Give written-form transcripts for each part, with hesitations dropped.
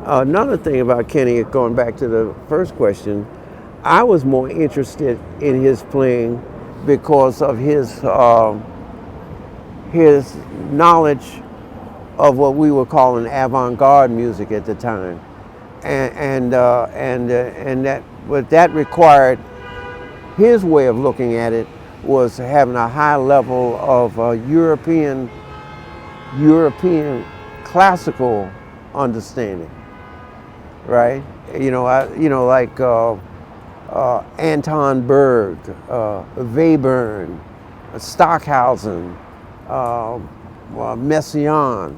Another thing about Kenny, going back to the first question, I was more interested in his playing because of his knowledge of what we were calling avant-garde music at the time, and that what that required, his way of looking at it was having a high level of European classical understanding, right? Like Anton Berg, Webern, Stockhausen, Messiaen.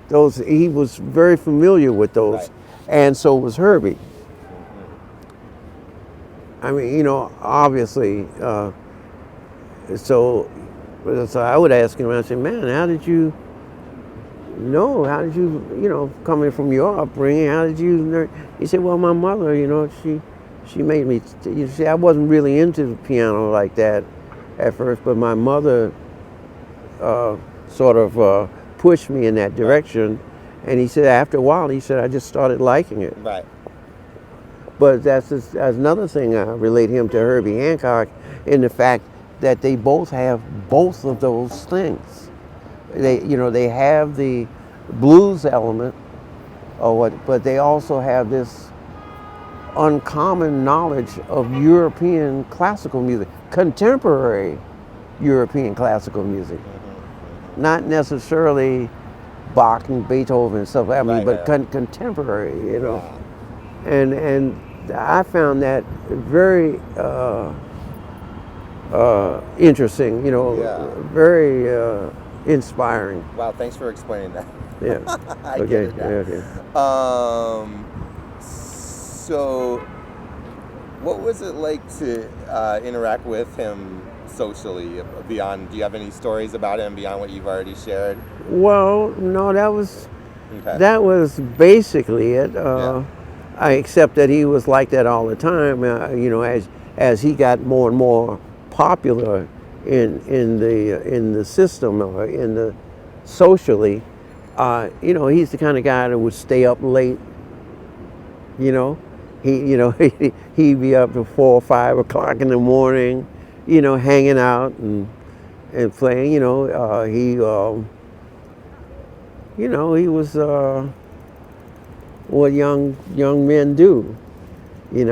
Those, he was very familiar with those, right. And so was Herbie. I mean, obviously. So I would ask him, I say, man, how did you know? How did you, coming from your upbringing, how did you learn? He said, well, my mother, she made me. You see, I wasn't really into the piano like that at first, but my mother sort of pushed me in that direction. And he said, after a while, he said, I just started liking it. Right. But that's another thing I relate him to Herbie Hancock in the fact that they both have both of those things. They have the blues element, but they also have this uncommon knowledge of European classical music, contemporary European classical music, not necessarily Bach and Beethoven and stuff. I mean, but contemporary, and I found that very interesting, very inspiring. Wow, thanks for explaining that. Yeah. I Okay. get it now. Okay. So, what was it like to interact with him socially beyond? Do you have any stories about him beyond what you've already shared? Well, no, that was basically it. Except that he was like that all the time. As he got more and more popular in the system or in the socially, he's the kind of guy that would stay up late. He'd be up to 4 or 5 o'clock in the morning, hanging out and playing. He was what young men do. He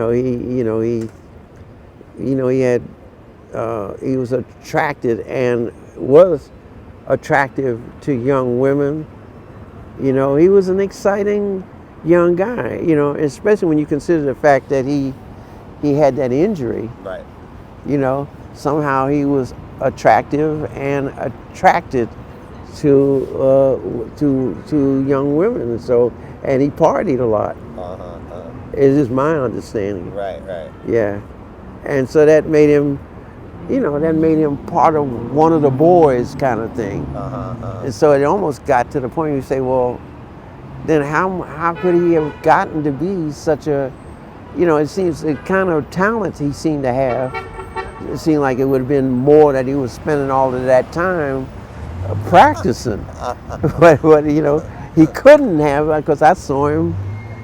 was attracted and was attractive to young women. He was an exciting young guy, especially when you consider the fact that he had that injury. Right. Somehow he was attractive and attracted to young women, and he partied a lot. It is my understanding. Right. Yeah, and so that made him, part of one of the boys kind of thing. And so it almost got to the point you say, well, then how could he have gotten to be such a, it seems the kind of talent he seemed to have. It seemed like it would have been more that he was spending all of that time practicing. but he couldn't have, because I saw him,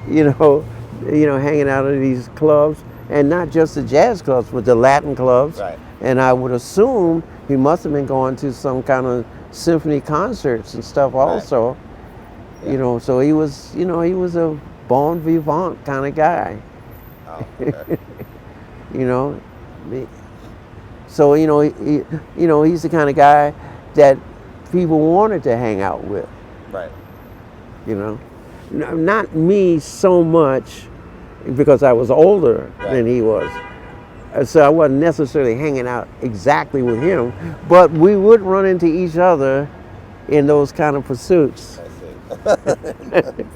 hanging out at these clubs, and not just the jazz clubs, but the Latin clubs. Right. And I would assume he must have been going to some kind of symphony concerts and stuff also. Right. Yeah. So he was a bon vivant kind of guy. Oh, okay. So he's the kind of guy that people wanted to hang out with. Right. Not me so much, because I was older than he was. So I wasn't necessarily hanging out exactly with him, but we would run into each other in those kind of pursuits. I see.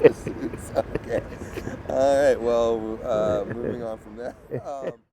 Pursuits. Okay. All right. Well, moving on from that.